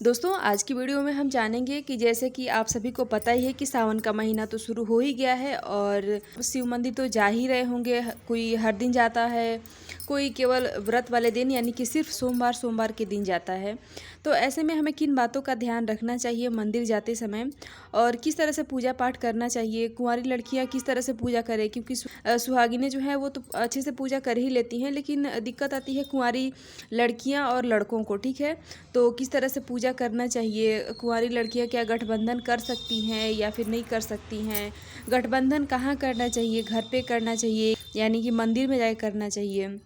दोस्तों आज की वीडियो में हम जानेंगे कि जैसे कि आप सभी को पता ही है कि सावन का महीना तो शुरू हो ही गया है और शिव मंदिर तो जा ही रहे होंगे। कोई हर दिन जाता है, कोई केवल व्रत वाले दिन यानी कि सिर्फ सोमवार सोमवार के दिन जाता है। तो ऐसे में हमें किन बातों का ध्यान रखना चाहिए मंदिर जाते समय और किस तरह से पूजा पाठ करना चाहिए। कुंवारी लड़कियां किस तरह से पूजा करें, क्योंकि सुहागिनें जो हैं वो तो अच्छे से पूजा कर ही लेती हैं, लेकिन दिक्कत आती है कुंवारी लड़कियां और लड़कों को। ठीक है, तो किस तरह से पूजा करना चाहिए। कुंवारी लड़कियां क्या गठबंधन कर सकती हैं या फिर नहीं कर सकती हैं। गठबंधन कहाँ करना चाहिए, घर पे करना चाहिए यानी कि मंदिर में जाकर करना चाहिए।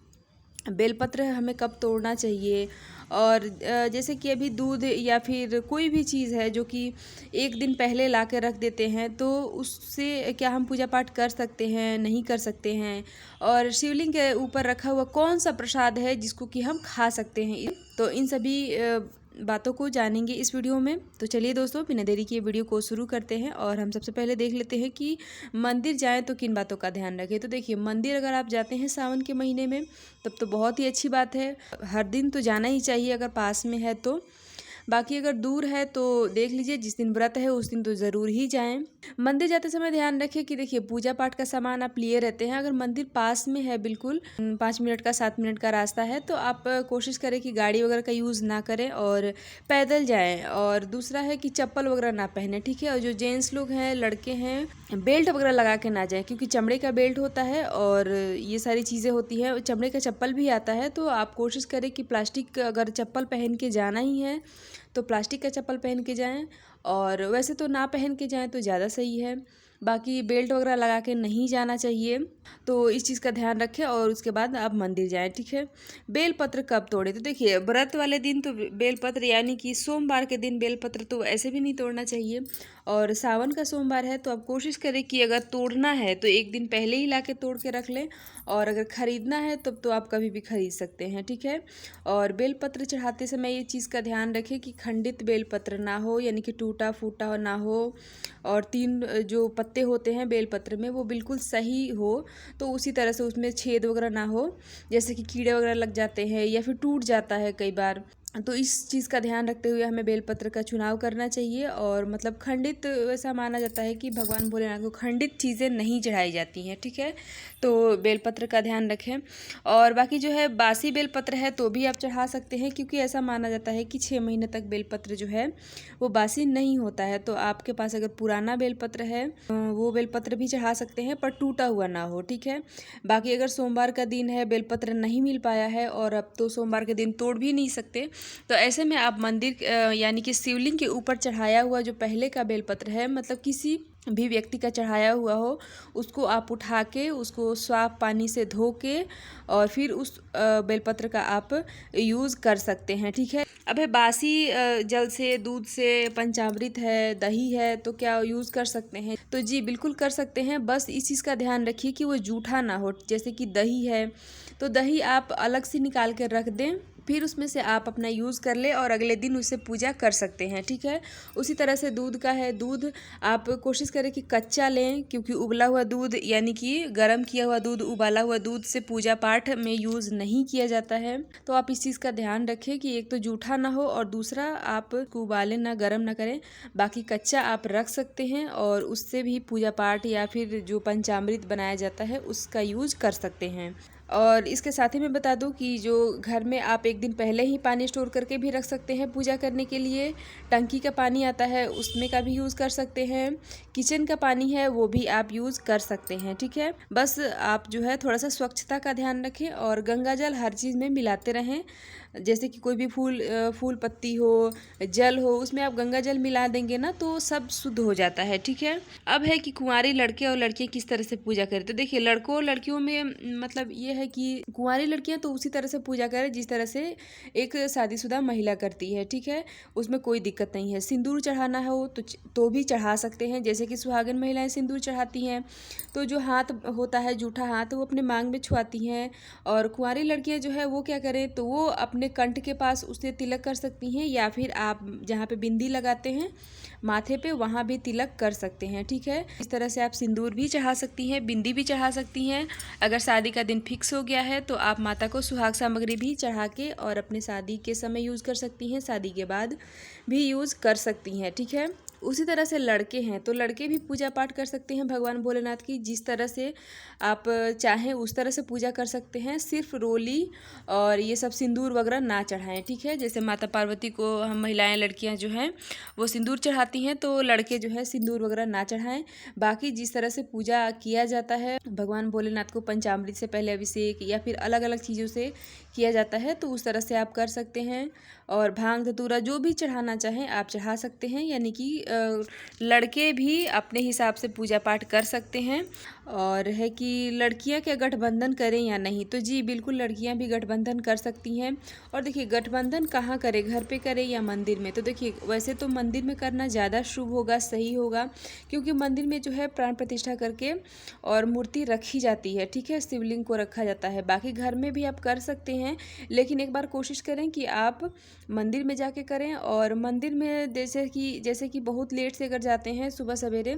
बेलपत्र हमें कब तोड़ना चाहिए। और जैसे कि अभी दूध या फिर कोई भी चीज़ है जो कि एक दिन पहले ला के रख देते हैं, तो उससे क्या हम पूजा पाठ कर सकते हैं, नहीं कर सकते हैं। और शिवलिंग के ऊपर रखा हुआ कौन सा प्रसाद है जिसको कि हम खा सकते हैं। तो इन सभी बातों को जानेंगे इस वीडियो में। तो चलिए दोस्तों, बिना देरी किए वीडियो को शुरू करते हैं और हम सबसे पहले देख लेते हैं कि मंदिर जाएं तो किन बातों का ध्यान रखें। तो देखिए, मंदिर अगर आप जाते हैं सावन के महीने में तब तो बहुत ही अच्छी बात है। हर दिन तो जाना ही चाहिए अगर पास में है तो। बाकी अगर दूर है तो देख लीजिए, जिस दिन व्रत है उस दिन तो ज़रूर ही जाएं। मंदिर जाते समय ध्यान रखें कि देखिए पूजा पाठ का सामान आप लिए रहते हैं। अगर मंदिर पास में है, बिल्कुल 5 मिनट का 7 मिनट का रास्ता है, तो आप कोशिश करें कि गाड़ी वगैरह का यूज़ ना करें और पैदल जाएं। और दूसरा है कि चप्पल वगैरह ना पहने। ठीक है, और जो जेंट्स लोग हैं, लड़के हैं, बेल्ट वगैरह लगा के ना जाएं, क्योंकि चमड़े का बेल्ट होता है और ये सारी चीज़ें होती हैं। चमड़े का चप्पल भी आता है, तो आप कोशिश करें कि प्लास्टिक अगर चप्पल पहन के जाना ही है तो प्लास्टिक का चप्पल पहन के जाएं, और वैसे तो ना पहन के जाएं तो ज़्यादा सही है। बाकी बेल्ट वगैरह लगा के नहीं जाना चाहिए, तो इस चीज़ का ध्यान रखें और उसके बाद आप मंदिर जाएं। ठीक है, बेलपत्र कब तोड़े। तो देखिए, व्रत वाले दिन तो बेलपत्र यानी कि सोमवार के दिन बेलपत्र तो ऐसे भी नहीं तोड़ना चाहिए। और सावन का सोमवार है तो आप कोशिश करें कि अगर तोड़ना है तो एक दिन पहले ही ला के तोड़ के रख लें, और अगर ख़रीदना है तब तो आप कभी भी ख़रीद सकते हैं। ठीक है, और बेलपत्र चढ़ाते समय ये चीज़ का ध्यान रखें कि खंडित बेलपत्र ना हो, यानी कि टूटा फूटा ना हो, और 3 जो पत्ते होते हैं बेलपत्र में वो बिल्कुल सही हो, तो उसी तरह से उसमें छेद वगैरह ना हो, जैसे कि कीड़े वगैरह लग जाते हैं या फिर टूट जाता है कई बार। तो इस चीज़ का ध्यान रखते हुए हमें बेलपत्र का चुनाव करना चाहिए। और मतलब खंडित, वैसा माना जाता है कि भगवान भोलेनाथ को खंडित चीज़ें नहीं चढ़ाई जाती हैं। ठीक है, तो बेलपत्र का ध्यान रखें। और बाकी जो है बासी बेलपत्र है तो भी आप चढ़ा सकते हैं, क्योंकि ऐसा माना जाता है कि 6 महीने तक बेलपत्र जो है वो बासी नहीं होता है। तो आपके पास अगर पुराना बेलपत्र है वो बेलपत्र भी चढ़ा सकते हैं, पर टूटा हुआ ना हो। ठीक है, बाकी अगर सोमवार का दिन है, बेलपत्र नहीं मिल पाया है और अब तो सोमवार के दिन तोड़ भी नहीं सकते, तो ऐसे में आप मंदिर यानी कि शिवलिंग के ऊपर चढ़ाया हुआ जो पहले का बेलपत्र है, मतलब किसी भी व्यक्ति का चढ़ाया हुआ हो, उसको आप उठा के उसको साफ पानी से धो के और फिर उस बेलपत्र का आप यूज़ कर सकते हैं। ठीक है, अब है बासी जल से, दूध से, पंचामृत है, दही है, तो क्या यूज़ कर सकते हैं। तो जी बिल्कुल कर सकते हैं, बस इस चीज़ का ध्यान रखिए कि वो जूठा ना हो। जैसे कि दही है तो दही आप अलग से निकाल कर रख दें, फिर उसमें से आप अपना यूज़ कर ले और अगले दिन उससे पूजा कर सकते हैं। ठीक है, उसी तरह से दूध का है, दूध आप कोशिश करें कि कच्चा लें, क्योंकि उबला हुआ दूध यानी कि गर्म किया हुआ दूध, उबाला हुआ दूध से पूजा पाठ में यूज़ नहीं किया जाता है। तो आप इस चीज़ का ध्यान रखें कि एक तो जूठा ना हो और दूसरा आप उबालें ना, गर्म ना करें। बाकी कच्चा आप रख सकते हैं और उससे भी पूजा पाठ या फिर जो पंचामृत बनाया जाता है उसका यूज़ कर सकते हैं। और इसके साथ ही मैं बता दूं कि जो घर में आप एक दिन पहले ही पानी स्टोर करके भी रख सकते हैं पूजा करने के लिए। टंकी का पानी आता है उसमें का भी यूज़ कर सकते हैं, किचन का पानी है वो भी आप यूज़ कर सकते हैं। ठीक है, बस आप जो है थोड़ा सा स्वच्छता का ध्यान रखें और गंगा जल हर चीज़ में मिलाते रहें। जैसे कि कोई भी फूल पत्ती हो, जल हो, उसमें आप गंगा जल मिला देंगे ना तो सब शुद्ध हो जाता है। ठीक है, अब है कि कुंवारी लड़के और लड़कियां किस तरह से पूजा करें। तो देखिए, लड़कों और लड़कियों में मतलब ये है कि कुंवारी लड़कियां तो उसी तरह से पूजा करें जिस तरह से एक शादीशुदा महिला करती है। ठीक है, उसमें कोई दिक्कत नहीं है। सिंदूर चढ़ाना हो तो भी चढ़ा सकते हैं, जैसे कि सुहागन महिलाएं सिंदूर चढ़ाती हैं, तो जो हाथ होता है जूठा हाथ वो अपने मांग में छुआती हैं। और कुंवारी लड़कियां जो है वो क्या करें, तो वो अपने अपने कंठ के पास उससे तिलक कर सकती हैं, या फिर आप जहाँ पे बिंदी लगाते हैं माथे पे वहाँ भी तिलक कर सकते हैं। ठीक है, इस तरह से आप सिंदूर भी चढ़ा सकती हैं, बिंदी भी चढ़ा सकती हैं। अगर शादी का दिन फिक्स हो गया है तो आप माता को सुहाग सामग्री भी चढ़ा के और अपने शादी के समय यूज़ कर सकती हैं, शादी के बाद भी यूज़ कर सकती हैं। ठीक है, उसी तरह से लड़के हैं तो लड़के भी पूजा पाठ कर सकते हैं भगवान भोलेनाथ की। जिस तरह से आप चाहें उस तरह से पूजा कर सकते हैं, सिर्फ रोली और ये सब सिंदूर वगैरह ना चढ़ाएं। ठीक है, जैसे माता पार्वती को हम महिलाएं लड़कियां जो हैं वो सिंदूर चढ़ाती हैं, तो लड़के जो है सिंदूर वगैरह ना चढ़ाएं। बाकी जिस तरह से पूजा किया जाता है भगवान भोलेनाथ को, पंचामृत से पहले अभिषेक या फिर अलग अलग चीज़ों से किया जाता है, तो उस तरह से आप कर सकते हैं। और भांग धतूरा जो भी चढ़ाना चाहें आप चढ़ा सकते हैं, यानी कि लड़के भी अपने हिसाब से पूजा पाठ कर सकते हैं। और है कि लड़कियां क्या गठबंधन करें या नहीं, तो जी बिल्कुल लड़कियां भी गठबंधन कर सकती हैं। और देखिए गठबंधन कहाँ करें, घर पे करें या मंदिर में, तो देखिए वैसे तो मंदिर में करना ज़्यादा शुभ होगा, सही होगा, क्योंकि मंदिर में जो है प्राण प्रतिष्ठा करके और मूर्ति रखी जाती है। ठीक है, शिवलिंग को रखा जाता है। बाकी घर में भी आप कर सकते हैं, लेकिन एक बार कोशिश करें कि आप मंदिर में जाके करें। और मंदिर में जैसे कि बहुत लेट से अगर जाते हैं सुबह सवेरे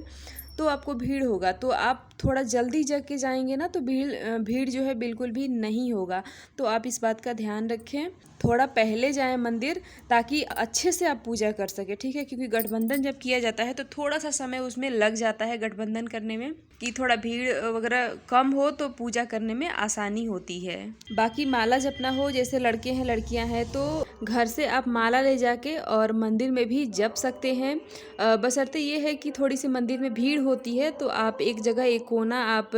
तो आपको भीड़ होगा, तो आप थोड़ा जल्दी जग के जाएंगे ना तो भीड़ जो है बिल्कुल भी नहीं होगा। तो आप इस बात का ध्यान रखें, थोड़ा पहले जाएं मंदिर, ताकि अच्छे से आप पूजा कर सके। ठीक है, क्योंकि गठबंधन जब किया जाता है तो थोड़ा सा समय उसमें लग जाता है गठबंधन करने में, कि थोड़ा भीड़ वगैरह कम हो तो पूजा करने में आसानी होती है। बाकी माला जपना हो, जैसे लड़के हैं लड़कियां हैं तो घर से आप माला ले जाके और मंदिर में भी जप सकते हैं। बशर्ते ये है कि थोड़ी सी मंदिर में भीड़ होती है, तो आप एक जगह एक कोना आप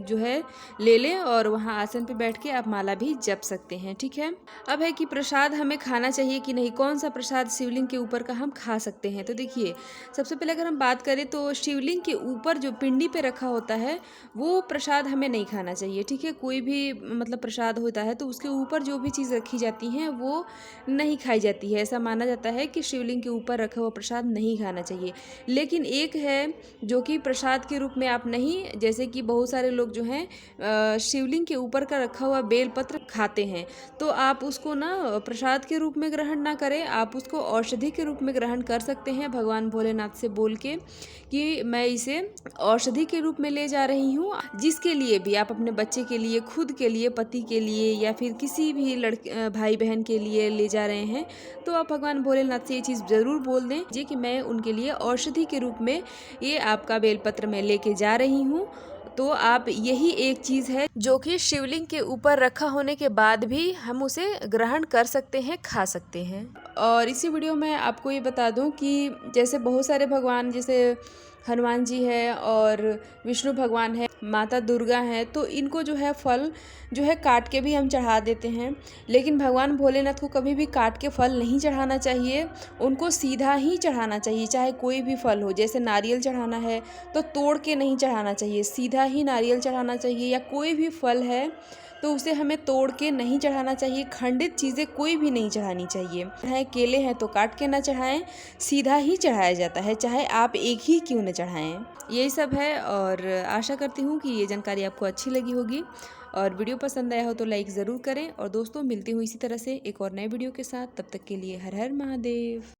जो है ले लें और वहाँ आसन पे बैठ के आप माला भी जप सकते हैं। ठीक है, अब है कि प्रसाद हमें खाना चाहिए कि नहीं, कौन सा प्रसाद शिवलिंग के ऊपर का हम खा सकते हैं। तो देखिए सबसे पहले अगर हम बात करें तो शिवलिंग के ऊपर जो पिंडी पे रखा होता है वो प्रसाद हमें नहीं खाना चाहिए। ठीक है, कोई भी मतलब प्रसाद होता है तो उसके ऊपर जो भी चीज़ रखी जाती हैं वो नहीं खाई जाती है। ऐसा माना जाता है कि शिवलिंग के ऊपर रखा हुआ प्रसाद नहीं खाना चाहिए। लेकिन एक है जो कि प्रसाद के रूप में आप नहीं, जैसे कि बहुत सारे लोग जो हैं शिवलिंग के ऊपर का रखा हुआ बेलपत्र खाते हैं, तो आप उसको ना प्रसाद के रूप में ग्रहण ना करें, आप उसको औषधि के रूप में ग्रहण कर सकते हैं। भगवान भोलेनाथ से बोल के कि मैं इसे औषधि के रूप में ले जा रही हूँ, जिसके लिए भी आप अपने बच्चे के लिए, खुद के लिए, पति के लिए या फिर किसी भी लड़के भाई बहन के लिए ले जा रहे हैं, तो आप भगवान भोलेनाथ से ये चीज़ ज़रूर बोल दें जी कि मैं उनके लिए औषधि के रूप में ये आपका बेलपत्र मैं लेके जा रही हूँ। तो आप यही एक चीज़ है जो कि शिवलिंग के ऊपर रखा होने के बाद भी हम उसे ग्रहण कर सकते हैं, खा सकते हैं। और इसी वीडियो में आपको ये बता दूं कि जैसे बहुत सारे भगवान, जैसे हनुमान जी है और विष्णु भगवान है, माता दुर्गा है, तो इनको जो है फल जो है काट के भी हम चढ़ा देते हैं। लेकिन भगवान भोलेनाथ को कभी भी काट के फल नहीं चढ़ाना चाहिए, उनको सीधा ही चढ़ाना चाहिए। चाहे कोई भी फल हो, जैसे नारियल चढ़ाना है तो तोड़ के नहीं चढ़ाना चाहिए, सीधा ही नारियल चढ़ाना चाहिए। या कोई भी फल है तो उसे हमें तोड़ के नहीं चढ़ाना चाहिए, खंडित चीज़ें कोई भी नहीं चढ़ानी चाहिए। चाहे केले हैं तो काट के ना चढ़ाएं, सीधा ही चढ़ाया जाता है, चाहे आप एक ही क्यों न चढ़ाएं। यही सब है, और आशा करती हूँ कि ये जानकारी आपको अच्छी लगी होगी। और वीडियो पसंद आया हो तो लाइक ज़रूर करें। और दोस्तों मिलती हूँ इसी तरह से एक और नए वीडियो के साथ, तब तक के लिए हर हर महादेव।